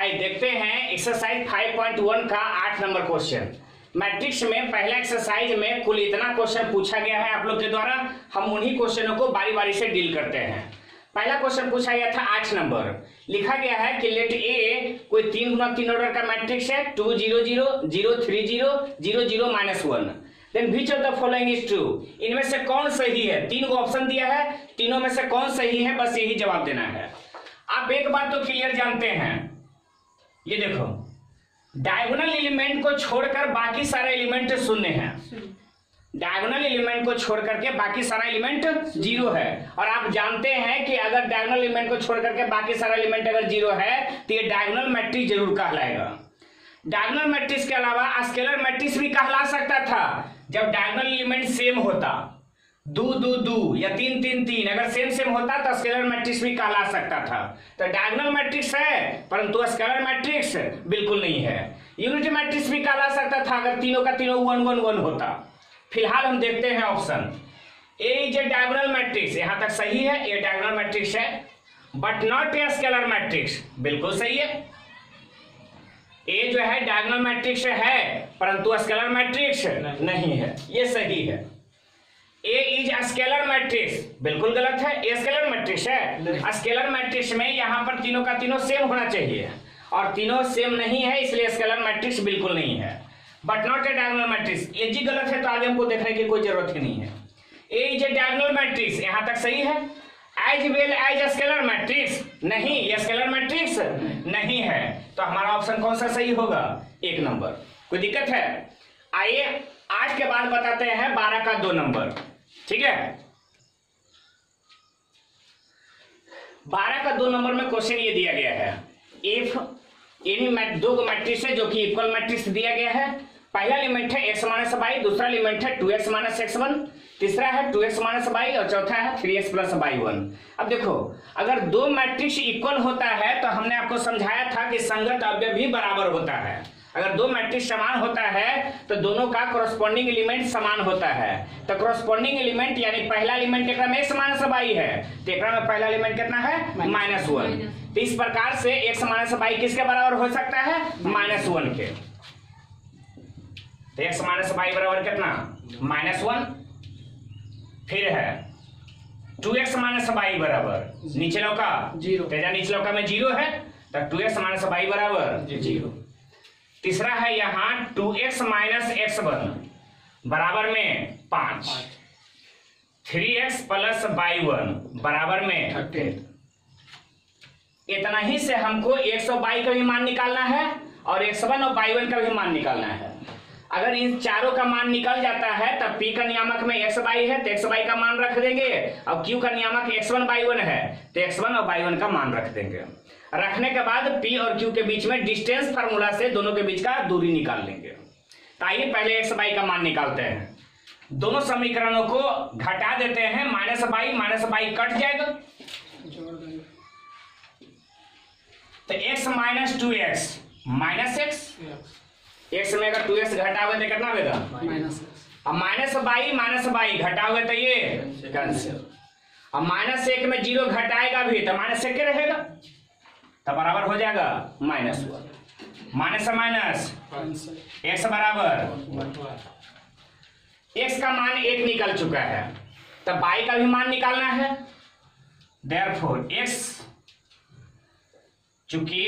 आइए देखते हैं एक्सरसाइज 5.1 का 8 नंबर क्वेश्चन। मैट्रिक्स में पहला एक्सरसाइज में कुल इतना क्वेश्चन पूछा गया है आप लोग के द्वारा। हम उन्हीं क्वेश्चनों को बारी बारी से डील करते हैं। पहला क्वेश्चन पूछा गया था 8 नंबर। लिखा गया है कि लेट ए कोई 3 गुना 3 ऑर्डर का मैट्रिक्स है 2 0 0 0 3 0 0 0 -1। Then which of the following is true. इनमें से कौन सही है। 3 को ऑप्शन दिया है, तीनों में से कौन सही है, बस यही जवाब देना है। आप एक बात तो क्लियर जानते हैं, ये देखो डायगोनल एलिमेंट को छोड़कर बाकी सारे एलिमेंट शून्य हैं। डायगोनल एलिमेंट को छोड़ करके बाकी सारा एलिमेंट 0 है। और आप जानते हैं कि अगर डायगोनल एलिमेंट को छोड़ करके बाकी सारा एलिमेंट अगर 0 है तो ये डायगोनल मैट्रिक्स जरूर कहलाएगा। डायगोनल मैट्रिक्स के अलावा स्केलर मैट्रिक्स भी कहला सकता था जब डायगोनल एलिमेंट सेम होता, 2 2 2 या 3 3 3 अगर सेम होता तो स्केलर मैट्रिक्स भी कहला सकता था। तो डायगोनल मैट्रिक्स है परंतु स्केलर मैट्रिक्स बिल्कुल नहीं है। यूनिटी मैट्रिक्स भी कहला सकता था अगर तीनों का तीनों 1 1 1 होता। फिलहाल हम देखते हैं option A is a diagonal matrix, यहां तक सही है, ये डायगोनल मैट्रिक्स है but not a scalar matrix, बिल्कुल सही है। ए जो है डायगोनल मैट्रिक्स है परंतु स्केलर मैट्रिक्स नहीं है, ये सही है। ए इज स्केलर मैट्रिक्स, बिल्कुल गलत है, ए स्केलर मैट्रिक्स है। स्केलर मैट्रिक्स में यहां पर तीनों का तीनों सेम होना चाहिए और तीनों सेम नहीं है, इसलिए स्केलर मैट्रिक्स बिल्कुल नहीं है। But not a diagonal matrix, ये जी गलत है तो आगे हमको देखने की कोई जरूरत ही नहीं है। A is a diagonal matrix, यहां तक सही है। As well as scalar matrix, नहीं, ये स्केलर मैट्रिक्स नहीं है। तो हमारा ऑप्शन कौन सा सही होगा? 1 नंबर। कोई दिक्कत है? आइए 8 के बाद बताते हैं 12 का 2 नंबर, ठीक है। 12 का 2 नंबर में क्वेश्चन ये दिया गया है, इफ एनी 2 मैट्रिक्स है जो कि इक्वल मैट्रिक्स दिया गया है। पहला एलिमेंट है x - y, दूसरा एलिमेंट है 2x - x1, तीसरा है 2x - y और चौथा है 3x + y1। अब देखो अगर 2 मैट्रिक्स इक्वल होता है तो हमने आपको समझाया था कि संगत अवयव भी बराबर होता है। अगर 2 मैट्रिक्स समान होता है तो दोनों का कोरस्पॉन्डिंग एलिमेंट समान होता है। तो कोरस्पॉन्डिंग एलिमेंट यानी पहला एलिमेंट एकरा में x - y है तो एकरा में पहला एलिमेंट कितना है? -1। तो इस प्रकार से x - y किसके बराबर हो सकता है? -1 के। तो x - y बराबर कितना? -1। फिर है 2x - y बराबर नीचे लौका 0, तेजा नीचे लौका में 0 है तो 2x - y बराबर 0। तीसरा है यहां 2x - x1 बराबर में 5, 3x + y1 बराबर में 13। इतना ही से हमको x और y का भी मान निकालना है और x1 और y1 का भी मान निकालना है। अगर इन चारों का मान निकल जाता है तब p का नियामक में x y है तो x y का मान रख देंगे और q का नियामक x1 y1 है तो x1 और y1 का मान रख देंगे। रखने के बाद p और q के बीच में डिस्टेंस फार्मूला से दोनों के बीच का दूरी निकाल लेंगे। तो आइए पहले x y का मान निकालते हैं। दोनों समीकरणों को घटा देते हैं, -y कट जाएगा तो x - 2x -x, x में अगर 2x घटाओगे तो कितना होगा? अब -y घटाओगे तो ये कैंसिल। अब -1 में 0 घटाएगा भी तो -1 रहेगा तो बराबर हो जाएगा -1। माइनस x बराबर x का मान 1 निकल चुका है तब y का भी मान निकालना है। देयरफॉर x चूंकि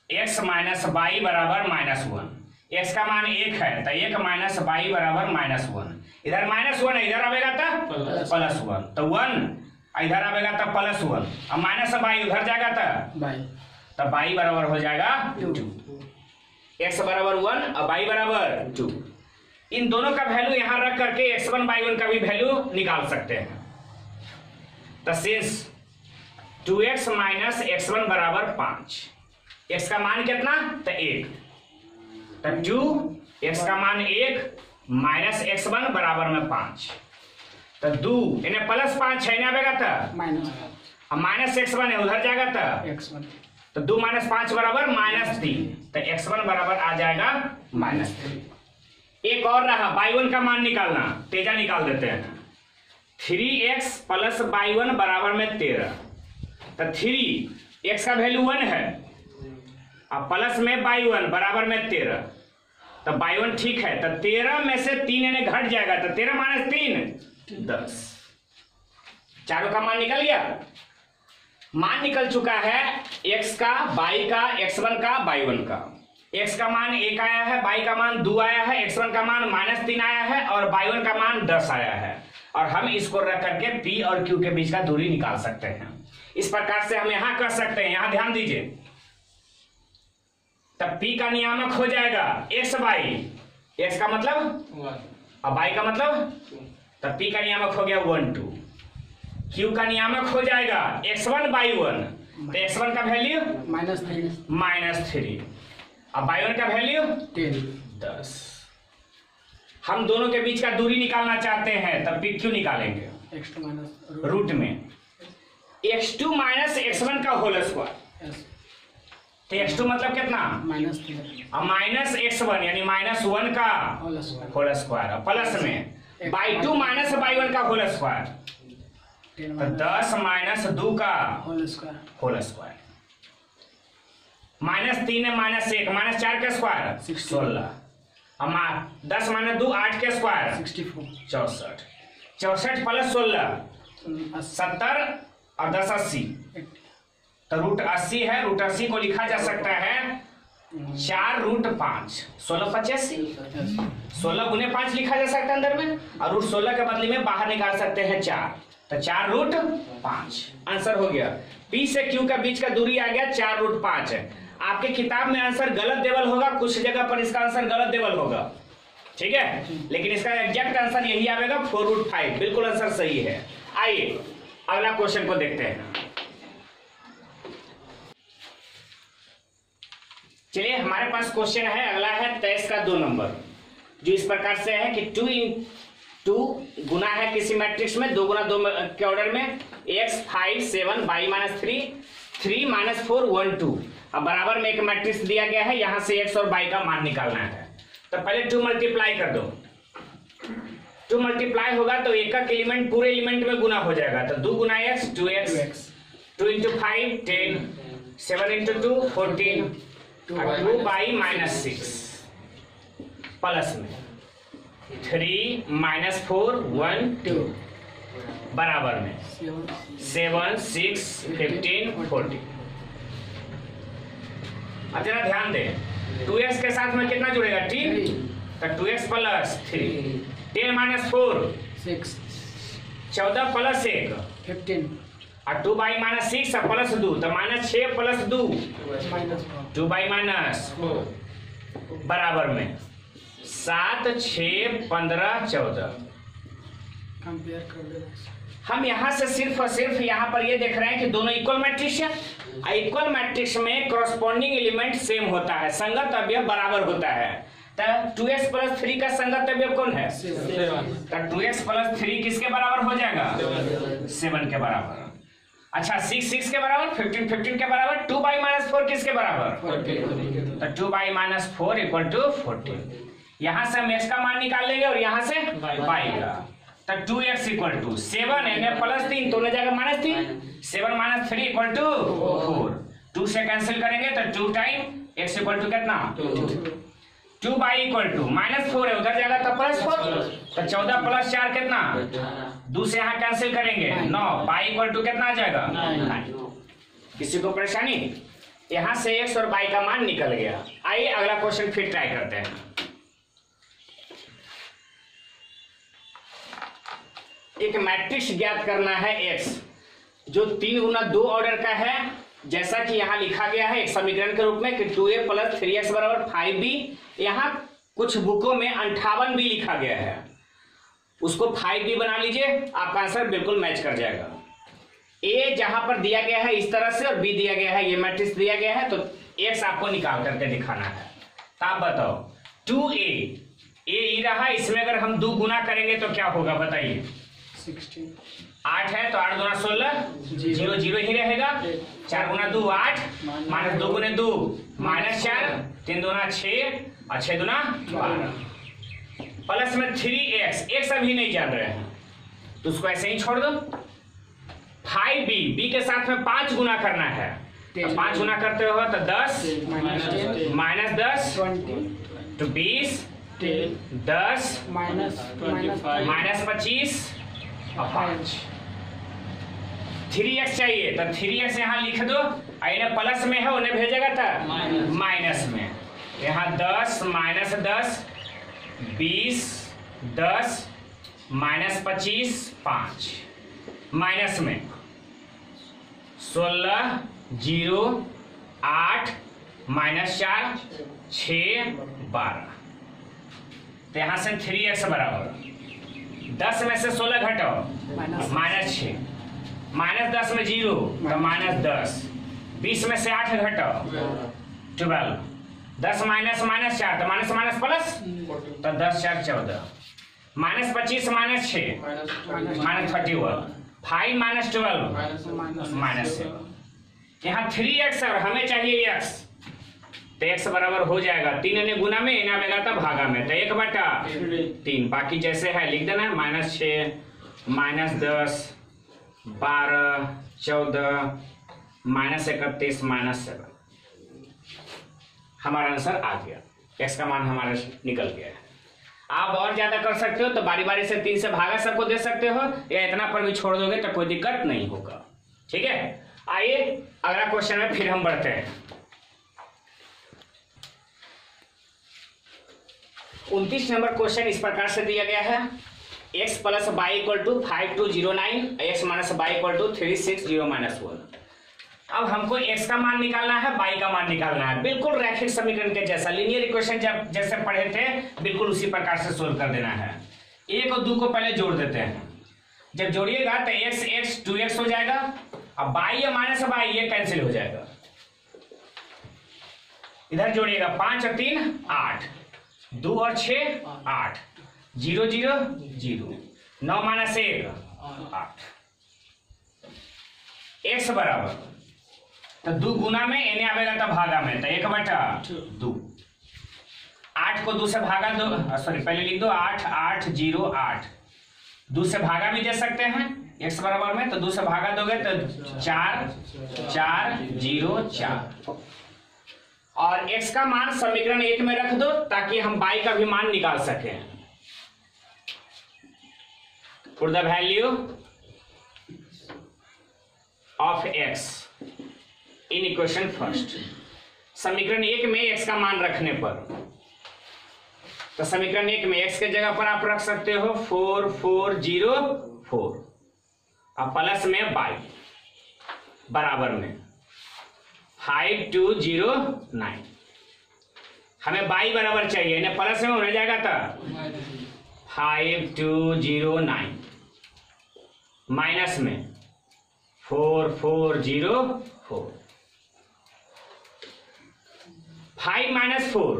x - y बराबर -1, x का मान 1 है तो 1 - y बराबर -1। इधर -1 है, इधर आवेगा तो +1 तो 1 इधर आवेगा तो +1। अब -y उधर जाएगा तो y बराबर हो जाएगा 2। x बराबर 1 और y बराबर 2। इन दोनों का वैल्यू यहां रख करके x1 y1 का भी वैल्यू निकाल सकते हैं। तो सिंस 2x - x1 बराबर 5, x का मान कितना? तो 1, तो 2 x का मान 1 - x1 बराबर में 5 तो 2 इन्हें +5 है, आवेगा तो अब -x1 है उधर जाएगा तो 2 - 5 बराबर -3 तो x1 बराबर आ जाएगा -3। एक और रहा y1 का मान निकालना, तेजा निकाल देते हैं। 3x + y1 बराबर में 13 तो 3 x का वैल्यू 1 है अब प्लस में बाई 1 बराबर में 13, तो बाई 1 ठीक है, तो 13 में से 3 यानी घट जाएगा, तो 13 माइनस 3 10। चारों का मान निकल गया, मान निकल चुका है x का, y का, x1 का, y1 का। x का मान 1 आया है, y का मान 2 आया है, x1 का मान -3 आया है और y1 का मान 10 आया है। और हम इसको रख करके p और q के बीच का दूरी निकाल सकते हैं। इस प्रकार से हम यहां कर सकते हैं, यहां ध्यान दीजिए, तब p का नियामक हो जाएगा x y, x का मतलब और y का मतलब, तब p का नियामक हो गया 1 2, q का नियामक हो जाएगा x1 y1, तो x1 का वैल्यू -3 अब y1 का वैल्यू 10। हम दोनों के बीच का दूरी निकालना चाहते हैं, तब p q निकालेंगे रूट में x2 माइनस x1 का होल स्क्वायर, तो x2 मतलब कितना माइनस x1 यानी -1 का होल स्क्वायर प्लस में y2 माइनस y1 का होल स्क्वायर, तो 10 माइनस 2 का होल स्क्वायर, -3 है -1 -4 के स्क्वायर 16, अब 10 माइनस 2 8 के स्क्वायर 64, 64 प्लस 16 70 और 10 80, तो रूट 80 है, रूट 80 को लिखा जा सकता है 4 रूट 5, 16 85, 16 गुने 5 लिखा जा सकता है अंदर में, और रूट 16 के बदले में बाहर निकाल सकते हैं 4, तो 4 रूट 5 आंसर हो गया। P से Q के बीच का दूरी आ गया 4 रूट 5 है। आपके किताब में आंसर गलत देवल होगा, कुछ जगह पर इसका आंसर गलत देवल होगा, ठीक है, लेकिन इसका एग्जैक्ट आंसर यही आएगा 4 रूट 5, बिल्कुल आंसर सही है। आइए अगला क्वेश्चन को देखते हैं। चलिए हमारे पास क्वेश्चन है, अगला है 23 का 2 नंबर, जो इस प्रकार से है कि 2 गुना है किसी मैट्रिक्स में 2 गुना 2 के ऑर्डर में x 5 7 y -3 3 -4 1 2। अब बराबर में एक मैट्रिक्स दिया गया है, यहां से x और y का मान निकालना है। तो पहले 2 मल्टीप्लाई कर दो, 2 मल्टीप्लाई होगा तो एक एलिमेंट पूरे एलिमेंट में गुना हो जाएगा, तो 2 गुना x 2x, 2 into 5 10, 7 into 2 14, 2 by -6 plus में 3 -4 1 2 बराबर में 7 6 15 40। अब जरा ध्यान दें, 2x के साथ में कितना जुड़ेगा 3, तो 2x प्लस 3, 10 माइनस 4 6, 14 प्लस 1 15, और 2 बाई -6 प्लस 2, तो -6 प्लस 2 2 बाई -4 बराबर में 7 6 15 14। कंपेयर कर देना। हम यहाँ से सिर्फ और सिर्फ यहाँ पर ये देख रहे हैं कि दोनों इक्वल मैट्रिक्स है। इक्वल मैट्रिक्स में कॉरस्पॉन्डिंग एलिमेंट सेम होता है, संगत अवयव बराबर होता है। तो 2x प्लस 3 का संगत अवयव कौन है 7। तो 2x प्लस 3 किसके बराबर हो जाएगा 7 के बराबर। अच्छा 6 6 के बराबर, 15 15 के बराबर, 2 बाई -4 किसके बराबर 14। तो 2 बाई -4 इक्वल टू 14। यहाँ से हम x का मान निकाल लेंगे और यहाँ से y का। तो 2x इक्वल टू 7 है प्लस 3 तो जाएगा -3, 7 - 3 इक्वल टू 4। 2 से कैंसिल करेंगे तो 2 टाइम x इक्वल टू कितना 2 बाई इक्वल टू -4 है, उधर जाएगा तो +4, तो 14 + 4 कितना 2 से यहाँ कैंसिल करेंगे 9, बाई इक्वल टू कितना आ जाएगा 9। किसी को परेशानी, यहाँ से x और बाई का मान निकल गया। आइए अगला क्वेश्चन फिर ट्राई करते हैं। एक मैट्रिक्स ज्ञात करना है x, जो 3 गुना 2 ऑर्डर का है, जैसा कि यहाँ लिखा गया है एक समीकरण के रूप में कि 2a + 3x बराबर 5b। यहाँ कुछ बुकों में 58b लिखा गया है, उसको 5b बना लीजिए, आपका आंसर बिल्कुल मैच कर जाएगा। a जहां पर दिया गया है इस तरह से और b दिया गया है, ये मैट्रिक्स दिया गया है, तो x आपको निकाल करके दिखाना है। तो आप बताओ 2a a रहा, इसमें अगर हम 2 गुना करेंगे तो क्या होगा बताइए 8 है तो 8 × 16 0 0 ही रहेगा। 4 × 2 8, -2 × 2 -4, 3 दूना 6 और 6 दूना 12, प्लस में 3x, x अभी नहीं जान रहे हैं तो उसको ऐसे ही छोड़ दो। 5b, b के साथ में 5 गुना करना है, तो 5 गुना करते हो तो 10 माइनस 10 20 तो 20 10 माइनस माइनस 25 और 5 3x चाहिए तो 3x यहाँ लिख दो, इन्हें प्लस में है उन्हें भेजेगा था माइनस में। यहाँ 10 माइनस 10 20 10 माइनस 25 5 माइनस में 16 0 8 माइनस 4 6 12। तो यहाँ से 3x बराबर 10 में से 16 घटाओ माइनस 6 माइनस 10 में 0 तो माइनस 10 20 में से 8 घटाओ 12 10 माइनस माइनस 4 तो माइनस माइनस प्लस तो 10 4 14 minus 25 minus 6 minus 31 5 minus 12 minus 7। यहाँ 3x और हमें चाहिए x तो x बराबर हो जाएगा 3 ने गुना में इन्हें आएगा था भागा में तो 1/3 बाकी जैसे है लिख देना माइनस 6 माइनस 10 12 14 माइनस 31 माइनस 7। हमारा आंसर आ गया, x का मान हमारा निकल गया है। आप और ज्यादा कर सकते हो तो बारी बारी से 3 से भागा सबको दे सकते हो, या इतना पर भी छोड़ दोगे तो कोई दिक्कत नहीं होगा। ठीक है, आइए अगला क्वेश्चन में फिर हम बढ़ते हैं। 29 नंबर क्वेश्चन इस प्रकार से दिया गया है x plus y equal to 5209 x minus y equal to 360 minus 1। अब हमको x का मान निकालना है, y का मान निकालना है। बिल्कुल रैखिक समीकरण के जैसा लीनियर इक्वेशन जब जैसे पढ़े थे बिल्कुल उसी प्रकार से सोल्व कर देना है। 1 और 2 को पहले जोड़ देते हैं, जब जोड़िएगा तो x 2x हो जाएगा, अब बाई या माइनस बाई ये कैंसिल हो जाएगा। इधर जोड़िएगा 5 और 3 8 2 और 6 8 0 0 0 9 माइनस 1 8 x बराबर तो 2 गुना में इन्हें आवेगा तो भागा में तो 1/2 8 को 2 से भागा दो, सॉरी पहले लिख दो 8 8 0 8 2 से भागा भी दे सकते हैं x बराबर में, तो 2 से भागा दोगे तो 4 4 0 4 और x का मान समीकरण 1 में रख दो ताकि हम y का भी मान निकाल सकें। Put the value of x in equation first. समीकरण 1 में x का मान रखने पर तो समीकरण 1 में x के जगह पर आप रख सकते हो 4 4 0 4 और प्लस में y बराबर में 5 2 0 9। हमें y बराबर चाहिए, इन्हें प्लस में होने जाएगा तो 5 2 0 9 माइनस में 4 4 0 4 5 minus 4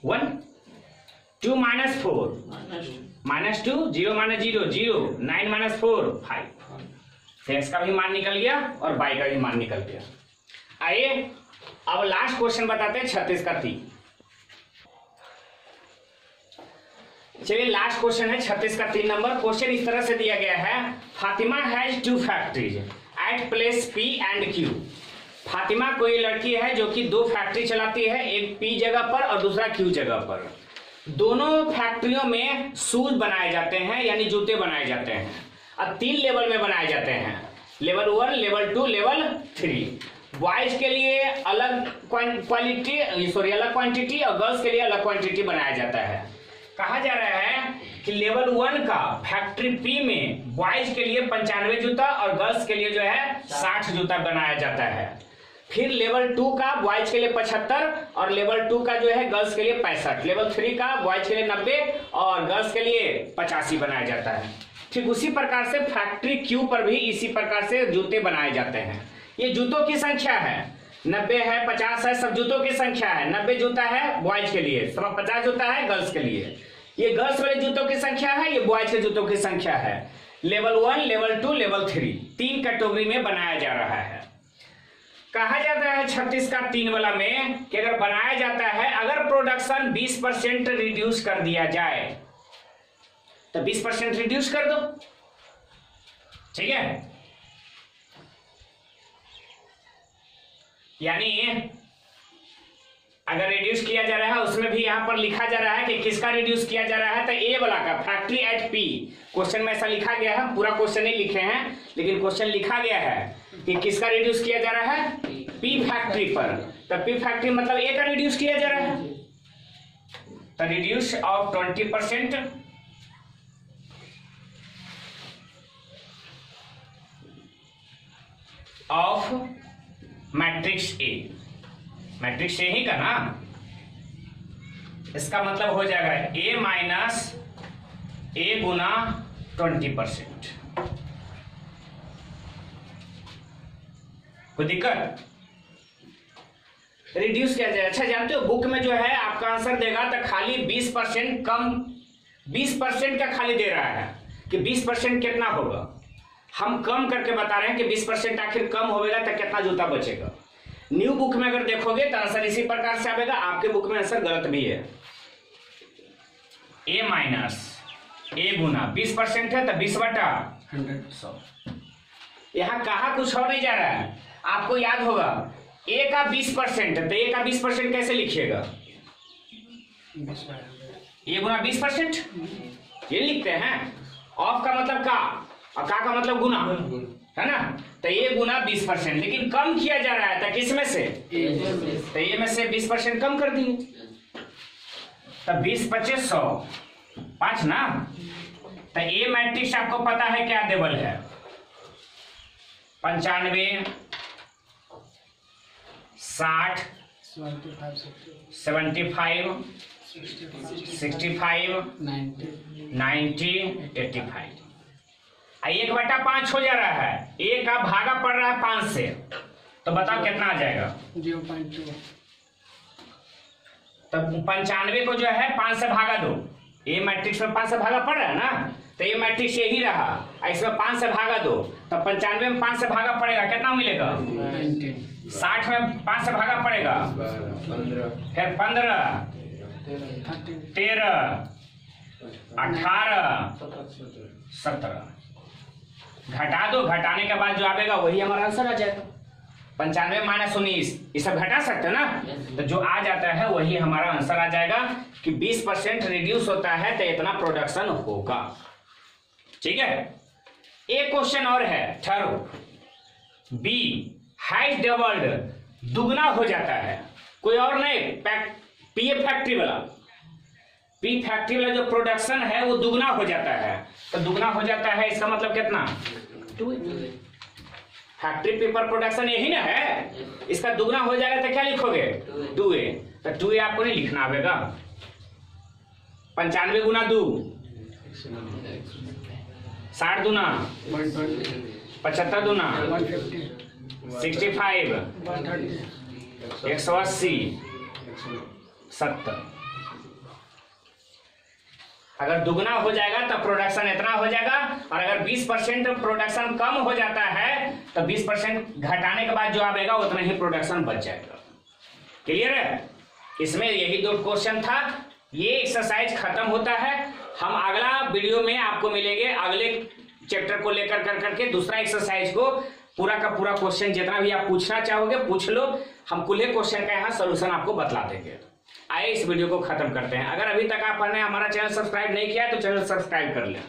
1 2 minus 4 minus 2 0 minus 0 0 9 minus 4 5। x का भी मान निकल गया और y का भी मान निकल गया। आइए अब लास्ट क्वेश्चन बताते हैं 36 का 3। चलिए लास्ट क्वेश्चन है 36 का 3 नंबर। क्वेश्चन इस तरह से दिया गया है, Fatima has 2 factories at place P and Q। Fatima कोई लड़की है जो कि 2 फैक्ट्री चलाती है, एक P जगह पर और दूसरा Q जगह पर। दोनों फैक्ट्रियों में शूज बनाए जाते हैं यानी जूते बनाए जाते हैं और 3 लेवल में बनाए जाते हैं, लेवल 1 लेवल 2 लेवल 3। बॉयज के लिए अलग क्वालिटी अलग क्वांटिटी और गर्ल्स के लिए अलग क्वांटिटी बनाया जाता है। कहा जा रहा है कि लेवल 1 का फैक्ट्री P में बॉयज के लिए 95 जूता और गर्ल्स के लिए जो है 60 जूता बनाया जाता है। फिर लेवल 2 का बॉयज के लिए 75 और लेवल 2 का जो है गर्ल्स के लिए 65। लेवल 3 का बॉयज के लिए 90 और गर्ल्स के लिए 85 बनाया जाता है। ठीक उसी प्रकार से फैक्ट्री Q पर भी इसी प्रकार से जूते बनाए जाते हैं। ये जूतों की संख्या है 90 है 50 है, सब जूतों की संख्या है। 90 जूता है बॉयज के लिए, सब 50 जूता है गर्ल्स के लिए। ये गर्ल्स वाले जूतों की संख्या है, ये बॉयज के जूतों की संख्या है। लेवल 1 लेवल 2 लेवल 3 3 कैटेगरी में बनाया जा रहा है। कहा जाता है 36 का 3 वाला में कि अगर बनाया जाता है, अगर प्रोडक्शन 20% रिड्यूस कर दिया जाए तो 20% रिड्यूस कर दो, ठीक है। यानी अगर रिड्यूस किया जा रहा है उसमें भी यहां पर लिखा जा रहा है कि किसका रिड्यूस किया जा रहा है, तो ए वाला का फैक्ट्री एट पी। क्वेश्चन में ऐसा लिखा गया है, पूरा क्वेश्चन नहीं लिखे हैं लेकिन क्वेश्चन लिखा गया है कि किसका रिड्यूस किया जा रहा है, पी फैक्ट्री पर। तो पी फैक्ट्री मतलब ए का रिड्यूस किया जा रहा है, तो reduce of 20% of matrix A. Matrix A ही का ना, इसका मतलब हो जाएगा ए माइनस ए गुना 20%। कोई दिक्कत? रिड्यूस किया जाए। अच्छा जानते हो बुक में जो है आपका आंसर देगा तो खाली 20% कम, 20% का खाली दे रहा है कि 20% कितना होगा। हम कम करके बता रहे हैं कि 20% आखिर कम होगा तो कितना जूता बचेगा। न्यू बुक में अगर देखोगे तो आंसर इसी प्रकार से आएगा, आपके बुक में आंसर गलत भी है। ए माइनस ए गुना 20% है तो 20/100। यहां कहा कुछ और नहीं जा रहा है, आपको याद होगा ए का 20% है तो ए का 20% कैसे लिखिएगा, ए गुना 20% ये लिखते हैं। ऑफ का मतलब का और का मतलब गुना है ना, तो ये गुना 20%, लेकिन कम किया जा रहा है तो किस में से, तो ये में से 20% कम कर दिए, तो 20 25 100 5 ना। तो ए मैट्रिक्स आपको पता है क्या देवल है, 95 60 75 65 90 85। 1/5 हो जा रहा है, ए का भागा पड़ रहा है 5 से, तो बताओ कितना आ जाएगा 0.2। तो 95 को जो है 5 से भागा दो, ए मैट्रिक्स में 5 से भागा पड़ रहा है ना, तो ये मैट्रिक्स यही रहा, इसमें 5 से भागा दो तो 95 में 5 से भागा पड़ेगा, कितना मिलेगा 60 में 5 से भागा पड़ेगा, फिर 15 13 18 17 घटा दो, घटाने के बाद जो आएगा वही हमारा आंसर आ जाएगा। 95 माइनस 19 ये सब घटा सकते हैं ना, तो जो आ जाता है वही हमारा आंसर आ जाएगा कि 20% रिड्यूस होता है तो इतना प्रोडक्शन होगा। ठीक है, एक क्वेश्चन और है, थर्ड बी हाइट डबल्ड दुगना हो जाता है, कोई और नहीं, पी फैक्ट्री वाला, पी फैक्ट्री वाला जो प्रोडक्शन है वो दुगना हो जाता है। तो दुगना हो जाता है इसका मतलब कितना, 2। फैक्ट्री पेपर प्रोडक्शन यही ना है, इसका दुगना हो जाएगा तो क्या लिखोगे 2a, तो 2a आपको नहीं लिखना आएगा। 95 गुना 2 60 दूना 75 दूना 65 180 70। अगर दुगना हो जाएगा तो प्रोडक्शन इतना हो जाएगा, और अगर 20% प्रोडक्शन कम हो जाता है तो 20% घटाने के बाद जो आएगा उतना ही प्रोडक्शन बच जाएगा। क्लियर है? इसमें यही 2 क्वेश्चन था, ये एक्सरसाइज खत्म होता है। हम अगला वीडियो में आपको मिलेंगे, अगले चैप्टर को लेकर करके दूसरा एक्सरसाइज को पूरा का पूरा क्वेश्चन जितना भी आप पूछना चाहोगे पूछ लो, हम कुल क्वेश्चन का यहाँ सोल्यूशन आपको बतला देंगे। आइए इस वीडियो को खत्म करते हैं। अगर अभी तक आपने हमारा चैनल सब्सक्राइब नहीं किया है तो चैनल सब्सक्राइब कर लें।